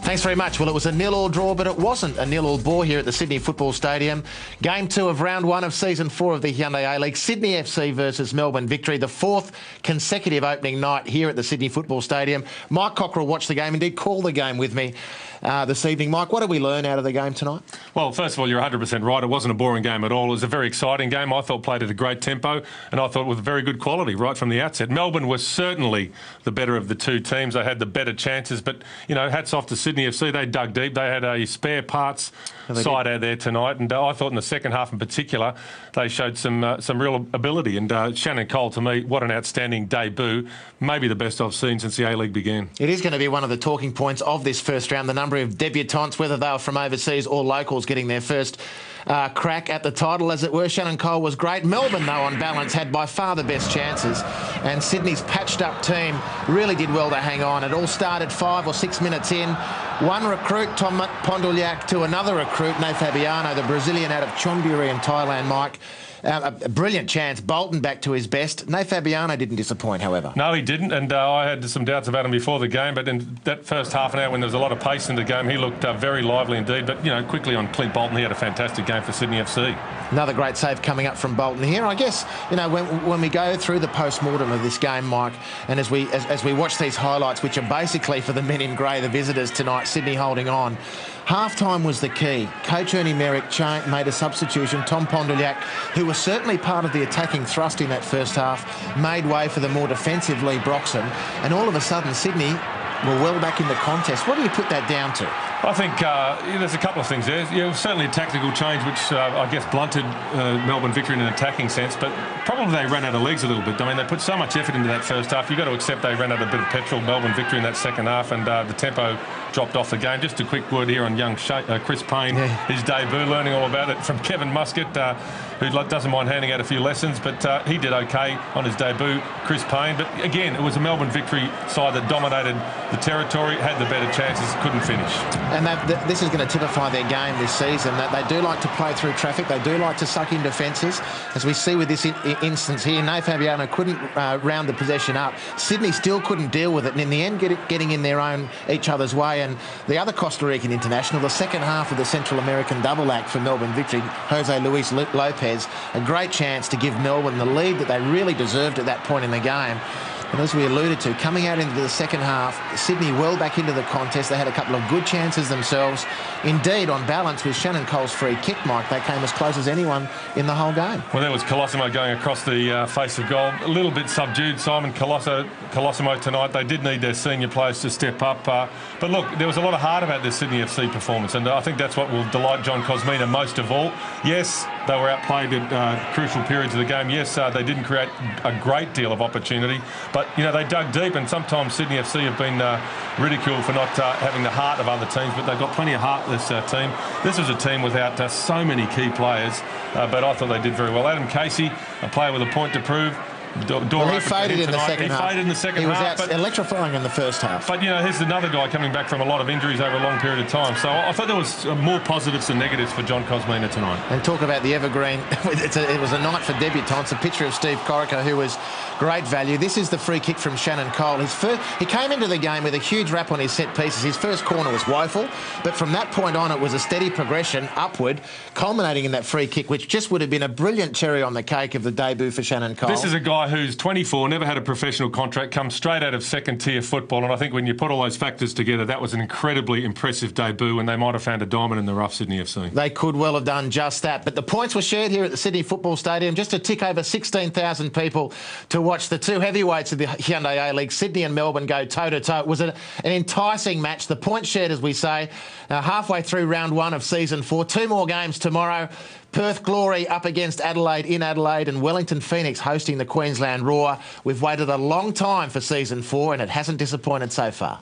Thanks very much. Well, it was a 0-0 draw, but it wasn't a 0-0 bore here at the Sydney Football Stadium. Game 2 of round 1 of season 4 of the Hyundai A-League. Sydney FC versus Melbourne Victory, the 4th consecutive opening night here at the Sydney Football Stadium. Mike Cockrell watched the game, indeed called the game with me this evening. Mike, what did we learn out of the game tonight? Well, first of all, you're 100% right. It wasn't a boring game at all. It was a very exciting game. I thought played at a great tempo, and I thought with very good quality right from the outset. Melbourne was certainly the better of the two teams. They had the better chances, but, you know, hats off to Sydney FC. They dug deep. They had a spare parts side out there tonight, and I thought in the second half in particular they showed some real ability. And Shannon Cole, to me, what an outstanding debut. Maybe the best I've seen since the A-League began. It is going to be one of the talking points of this first round, the number of debutants, whether they were from overseas or locals, getting their first crack at the title, as it were. Shannon Cole was great. Melbourne, though, on balance, had by far the best chances, and Sydney's patched-up team really did well to hang on. It all started 5 or 6 minutes in. One recruit, Tom Pondulyak, to another recruit, Ne Fabiano, the Brazilian out of Chonburi in Thailand, Mike. A brilliant chance. Bolton back to his best. Ne Fabiano didn't disappoint, however. No, he didn't, and I had some doubts about him before the game, but in that first half an hour when there was a lot of pace in the game, he looked very lively indeed. But, you know, quickly on Clint Bolton, he had a fantastic game for Sydney FC. Another great save coming up from Bolton here. I guess, you know, when we go through the post-mortem of this game, Mike, and as we watch these highlights, which are basically for the men in grey, the visitors tonight, Sydney holding on, half-time was the key. Coach Ernie Merrick made a substitution. Tom Pondulyak, who was certainly part of the attacking thrust in that first half, made way for the more defensive Lee Broxham, and all of a sudden Sydney were well back in the contest. What do you put that down to? I think there's a couple of things there. Yeah, certainly a tactical change, which I guess blunted Melbourne Victory in an attacking sense, but probably they ran out of legs a little bit. I mean, they put so much effort into that first half. You've got to accept they ran out a bit of petrol, Melbourne Victory, in that second half, and the tempo dropped off the game. Just a quick word here on young Chris Payne, his debut, learning all about it from Kevin Muscat, who doesn't mind handing out a few lessons, but he did okay on his debut, Chris Payne. But again, it was a Melbourne Victory side that dominated the territory, had the better chances, couldn't finish. And this is going to typify their game this season, that they do like to play through traffic, they do like to suck in defences, as we see with this instance here. Ne Fabiano couldn't round the possession up. Sydney still couldn't deal with it, and in the end getting in each other's way. And the other Costa Rican international, the second half of the Central American double act for Melbourne Victory, Jose Luis Lopez, a great chance to give Melbourne the lead that they really deserved at that point in the game. And as we alluded to, coming out into the second half, Sydney well back into the contest. They had a couple of good chances themselves. Indeed, on balance, with Shannon Cole's free kick, Mike, they came as close as anyone in the whole game. Well, there was Colosimo going across the face of goal. A little bit subdued, Simon Colosimo tonight. They did need their senior players to step up. But look, there was a lot of heart about this Sydney FC performance, and I think that's what will delight John Cosmina most of all. Yes, they were outplayed at crucial periods of the game. Yes, they didn't create a great deal of opportunity, but, you know, they dug deep, and sometimes Sydney FC have been ridiculed for not having the heart of other teams, but they've got plenty of heart, this team. This was a team without so many key players, but I thought they did very well. Adam Casey, a player with a point to prove. Well, he faded in the second half. He was out electrifying in the first half. But, you know, here's another guy coming back from a lot of injuries over a long period of time. So I thought there was more positives than negatives for John Cosmina tonight. And talk about the evergreen. It was a night for debutants. A picture of Steve Corica, who was great value. This is the free kick from Shannon Cole. He came into the game with a huge rap on his set pieces. His first corner was woeful, but from that point on, it was a steady progression upward, culminating in that free kick, which just would have been a brilliant cherry on the cake of the debut for Shannon Cole. This is a guy who's 24, never had a professional contract, comes straight out of second-tier football, and I think when you put all those factors together, that was an incredibly impressive debut, and they might have found a diamond in the rough, Sydney FC. They could well have done just that. But the points were shared here at the Sydney Football Stadium. Just a tick over 16,000 people to watch the two heavyweights of the Hyundai A-League, Sydney and Melbourne, go toe-to-toe. It was an enticing match. The points shared, as we say, halfway through round 1 of season 4. 2 more games tomorrow. Perth Glory up against Adelaide in Adelaide, and Wellington Phoenix hosting the Queensland Roar. We've waited a long time for season 4, and it hasn't disappointed so far.